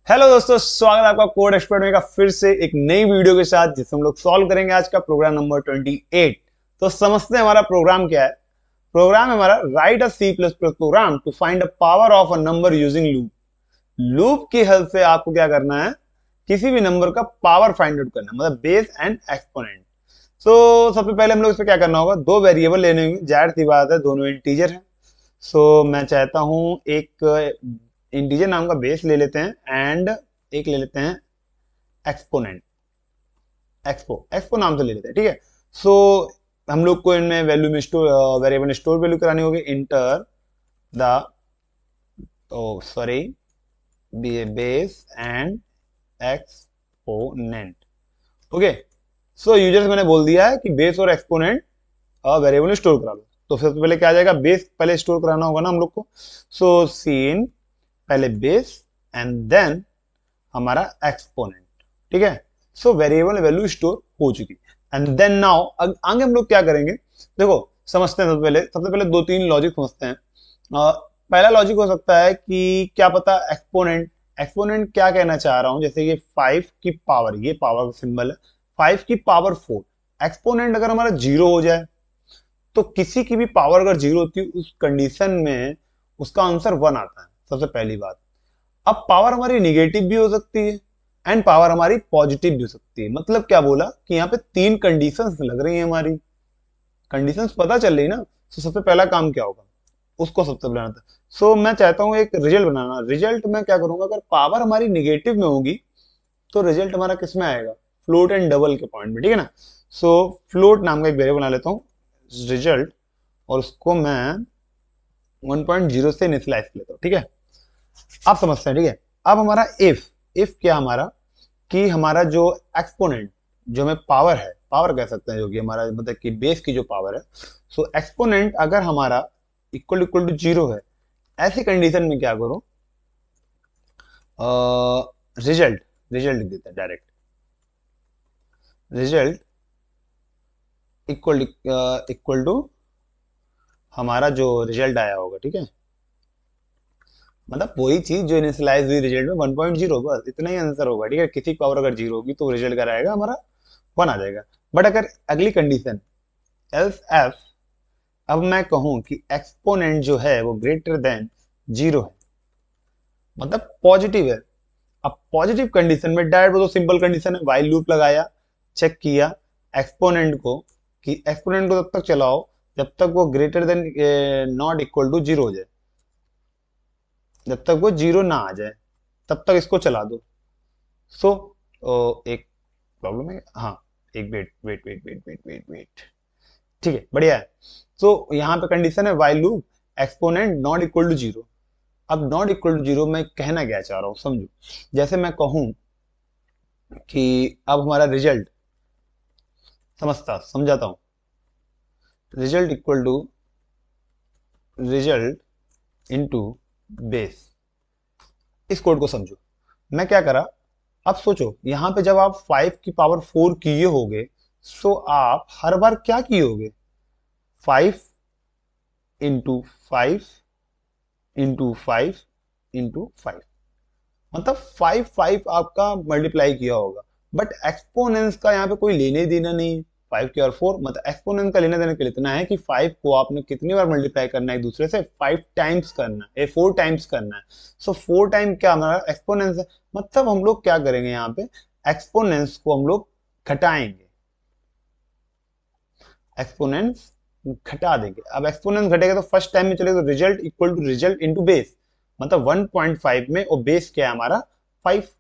Hello दोस्तों, स्वागत है आपका कोड एक्सपर्ट में का फिर से एक नई वीडियो के साथ, जिसमें हम लोग सॉल्व करेंगे आज का प्रोग्राम नंबर 28। तो समझते हैं हमारा प्रोग्राम क्या है। प्रोग्राम है हमारा write a C plus plus program to find a power of a number using loop. Loop की हेल्प से आपको क्या करना है, किसी भी नंबर का पावर फाइंड आउट करना है, मतलब बेस एंड एक्सपोनेंट। सो सबसे पहले हम लोग इसमें क्या करना होगा, दो वेरिएबल लेने होंगे। जाहिर सी बात है, दोनों इंटीजर है। सो मैं चाहता हूं एक इंटीजर नाम का बेस ले लेते हैं एंड एक ले लेते हैं एक्सपोनेंट। एक्सपो एक्सपो नाम से ले लेते हैं, ठीक है। सो हम लोग को इनमें वैल्यू में स्टोर वेरिएबल स्टोर वैल्यू करानी होगी। Enter the sorry base and exponent. Okay. So users मैंने बोल दिया है कि बेस और एक्सपोनेंट वेरिएबल में स्टोर करा लो। तो सबसे पहले क्या आ जाएगा, बेस पहले स्टोर कराना होगा ना हम लोग को। सो सीन पहले बेस एंड देन हमारा एक्सपोनेंट, ठीक है। सो वेरिएबल वैल्यू स्टोर हो चुकी एंड देन नाउ आगे हम लोग क्या करेंगे, देखो समझते हैं। सबसे पहले दो तीन लॉजिक समझते हैं। पहला लॉजिक हो सकता है कि क्या पता एक्सपोनेंट एक्सपोनेंट क्या कहना चाह रहा हूं, जैसे ये 5 की पावर, ये पावर का सिंबल है 5 की पावर 4। एक्सपोनेंट अगर हमारा जीरो हो जाए, तो किसी की भी पावर अगर जीरो होती है उस कंडीशन में उसका आंसर वन आता है, सबसे पहली बात। अब पावर हमारी निगेटिव भी हो सकती है एंड पावर हमारी पॉजिटिव भी हो सकती है। मतलब क्या बोला कि यहाँ पे तीन कंडीशंस लग रही हैं, हमारी कंडीशंस पता चल रही ना। तो सबसे पहला काम क्या होगा, उसको सबसे बनाना था। सो मैं चाहता हूं एक रिजल्ट बनाना। रिजल्ट में क्या करूंगा, अगर पावर हमारी निगेटिव में होगी तो रिजल्ट हमारा किस में आएगा, फ्लोट एंड डबल के पॉइंट में, ठीक है ना। सो फ्लोट नाम का एक वेरिएबल बना लेता हूँ रिजल्ट, और उसको मैं 1.0 से इनिशियलाइज कर लेता हूँ, ठीक है। आप समझते हैं, ठीक है। अब हमारा इफ क्या हमारा कि हमारा जो एक्सपोनेंट, जो हमें पावर है, पावर कह सकते हैं, जो कि हमारा मतलब कि बेस की जो पावर है। सो एक्सपोनेंट अगर हमारा इक्वल इक्वल टू जीरो है, ऐसी कंडीशन में क्या करो, रिजल्ट रिजल्ट लिख देते हैं direct. Result equal equal to हमारा जो रिजल्ट आया होगा, ठीक है। मतलब वही चीज जो इनिशियलाइज हुई रिजल्ट में 1.0, बस इतना ही आंसर होगा, ठीक है। किसी की पावर अगर जीरो होगी तो रिजल्ट क्या रहेगा, हमारा वन आ जाएगा। बट अगर अगली कंडीशन एल्स एफ, अब मैं कहूं कि एक्सपोनेंट जो है वो ग्रेटर देन जीरो है, मतलब पॉजिटिव है। अब पॉजिटिव कंडीशन में डायरेक्ट, वो तो सिंपल कंडीशन है, व्हाइल लूप लगाया, चेक किया एक्सपोनेंट को, कि एक्सपोनेंट को तब तक चलाओ जब तक वो greater than not equal to zero हो जाए, जब तक वो जीरो ना आ जाए तब तक इसको चला दो। सो एक प्रॉब्लम है, हाँ। एक wait wait wait wait wait wait wait, ठीक है, बढ़िया है। तो यहाँ पे कंडीशन है while loop exponent not equal to zero. अब नॉट इक्वल टू जीरो मैं कहना क्या चाह रहा हूँ, समझो। जैसे मैं कहूं कि अब हमारा रिजल्ट, समझाता हूं। Result equal to result into base. इस कोड को समझो। मैं क्या करा, अब सोचो यहां पे जब आप 5 की पावर 4 किए होगे, सो आप हर बार क्या किए होगे, 5 इंटू 5 इंटू 5 इंटू 5, मतलब 5 आपका मल्टीप्लाई किया होगा। बट एक्सपोनेंस का यहाँ पे कोई लेने देना नहीं है। 5 की और 4, मतलब एक्सपोनेंस का लेने देने के लिए इतना है कि 5 को आपने कितनी बार मल्टीप्लाई करना है एक दूसरे से, 5 टाइम्स करना है, 4 टाइम्स करना है। सो 4 टाइम क्या हमारा एक्सपोनेंस है। मतलब हम लोग क्या करेंगे, यहाँ पे एक्सपोनेंस को हम लोग घटाएंगे, एक्सपोनेंस घटा देंगे। अब एक्सपोनेंस घटेगा तो फर्स्ट टाइम में चलेगा, तो result equal to result into base, मतलब 1.5 में, और बेस क्या है हमारा 5,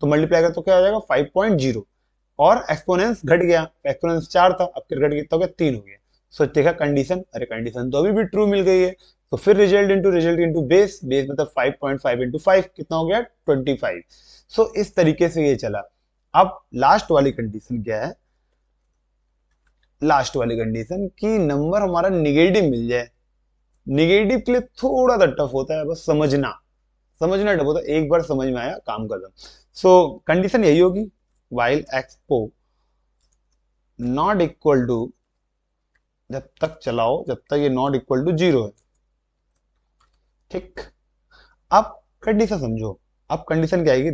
तो मल्टीप्लाई करें तो क्या हो जाएगा 5.0। और एक्सपोनेंस घट गया, एक्सपोनेंस 4 था, अब फिर घट गया तो 3 हो गया। सो देखा कंडीशन, अरे कंडीशन तो अभी भी ट्रू मिल गई है। तो फिर रिजल्ट इंटू बेस, बेस मतलब 5.5 इंटू 5 कितना हो गया 25। सो इस तरीके से ये चला। अब लास्ट वाली कंडीशन क्या है, लास्ट वाली कंडीशन कि नंबर हमारा निगेटिव मिल जाए। निगेटिव के लिए थोड़ा सा टफ होता है, बस समझना, समझना टफ होता है। एक बार समझ में आया काम खत्म। सो कंडीशन यही होगी, while expo not equal to, जब तक चलाओ जब तक ये नॉट इक्वल टू जीरो है, ठीक। अब कंडीशन समझो, अब कंडीशन क्या आएगी,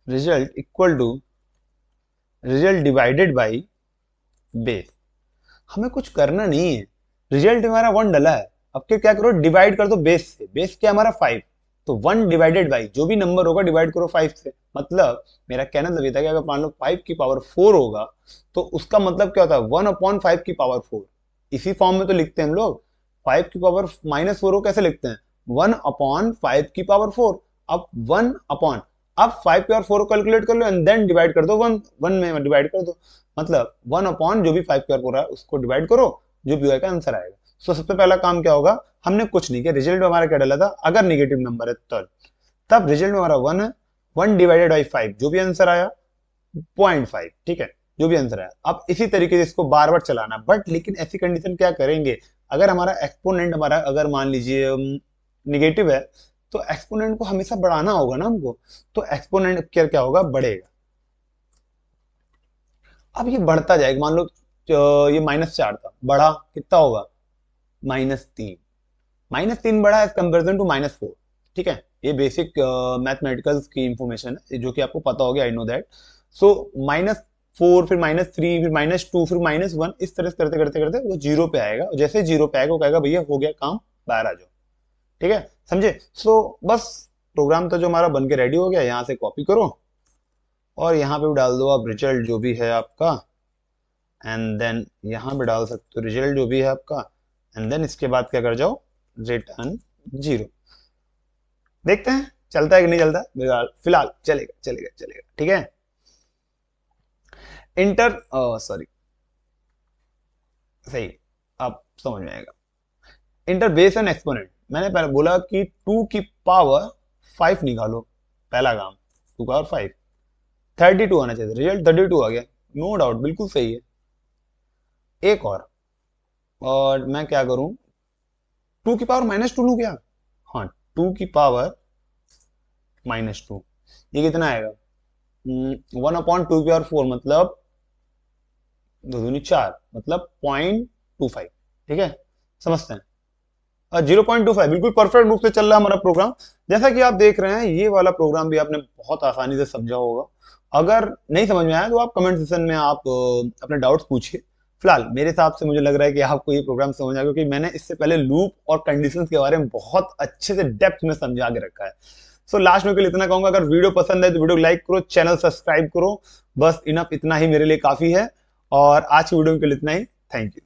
result equal to result divided by base. हमें कुछ करना नहीं है, रिजल्ट हमारा 1 डला है, अब क्या करो, डिवाइड कर दो बेस से। बेस क्या हमारा 5, तो 1 डिवाइडेड बाई जो भी नंबर होगा डिवाइड करो 5 से। मतलब मेरा कहना मतलब ये था कि अगर मान लो 5 की पावर 4 होगा तो उसका मतलब क्या होता है, 1/5 की पावर 4। इसी फॉर्म में तो लिखते हैं हम लोग, 5 की पावर -4 को कैसे लिखते हैं, 1/5 की पावर 4। अब 1 अपॉन, अब 5 की पावर 4 को कैलकुलेट कर लो एंड देन डिवाइड कर दो 1 में डिवाइड कर दो। मतलब 1 अपॉन जो भी 5 की पावर 4 है उसको डिवाइड करो, जो भी होगा आंसर आएगा। सो सबसे पहला काम क्या होगा, हमने कुछ नहीं किया, रिजल्ट में हमारा क्या डाला था, अगर नेगेटिव नंबर है तब रिजल्ट में हमारा 1 है, 1 डिवाइडेड बाई 5 जो भी आंसर आया 0.5, ठीक है, जो भी आंसर आया। अब इसी तरीके से इसको बार बार चलाना, बट लेकिन ऐसी कंडीशन क्या करेंगे, अगर हमारा एक्सपोनेंट हमारा अगर मान लीजिए निगेटिव है तो एक्सपोनेंट को हमेशा बढ़ाना होगा ना हमको, तो एक्सपोनेंट क्या होगा, बढ़ेगा। अब ये बढ़ता जाएगा, मान लो ये -4 था, बढ़ा कितना होगा, -3। -3 बढ़ा एज कंपेरिजन टू -4, ठीक है। ये बेसिक मैथमेटिकल्स की इंफॉर्मेशन है जो कि आपको पता होगी, आई नो दैट। सो -4 फिर -3 फिर -2 फिर -1, इस तरह से करते करते करते वो 0 पे आएगा। जैसे 0 पे आएगा वो कहेगा भैया हो गया काम, बाहर आ जाओ, ठीक है, समझे। सो बस प्रोग्राम तो जो हमारा बन के रेडी हो गया, यहाँ से कॉपी करो और यहाँ पे भी डाल दो आप रिजल्ट जो भी है आपका, एंड देन यहाँ पे डाल सकते हो रिजल्ट जो भी है आपका, एंड देन इसके बाद क्या कर जाओ, रिटर्न 0। देखते हैं चलता है कि नहीं चलता, फिलहाल चलेगा चलेगा चलेगा, ठीक है। इंटर सॉरी, सही, अब समझ में आएगा। इंटर बेस एंड एक्सपोनेंट, मैंने पहले बोला कि 2 की पावर 5 निकालो, पहला काम 2 की पावर 5, 32 आना चाहिए, रिजल्ट 32 आ गया, नो डाउट बिल्कुल सही है। एक और मैं क्या करूं, 2 की पावर -2 लू क्या, हाँ 2 की पावर -2, ये कितना आएगा, 1/2 की पावर 4, मतलब 2 दूनी 4, मतलब 0.25, ठीक है, समझते हैं। 0.25 बिल्कुल परफेक्ट रूप से चल रहा है हमारा प्रोग्राम। जैसा कि आप देख रहे हैं ये वाला प्रोग्राम भी आपने बहुत आसानी से समझा होगा। अगर नहीं समझ में आया तो आप कमेंट सेक्शन में आप अपने डाउट्स पूछिए। फिलहाल मेरे हिसाब से मुझे लग रहा है कि आपको ये प्रोग्राम समझ आया, क्योंकि मैंने इससे पहले लूप और कंडीशंस के बारे में बहुत अच्छे से डेप्थ में समझा के रखा है। सो लास्ट में के लिए इतना कहूंगा, अगर वीडियो पसंद है तो वीडियो लाइक करो, चैनल सब्सक्राइब करो, बस इनफ इतना ही मेरे लिए काफी है। और आज की वीडियो के लिए इतना ही, थैंक यू।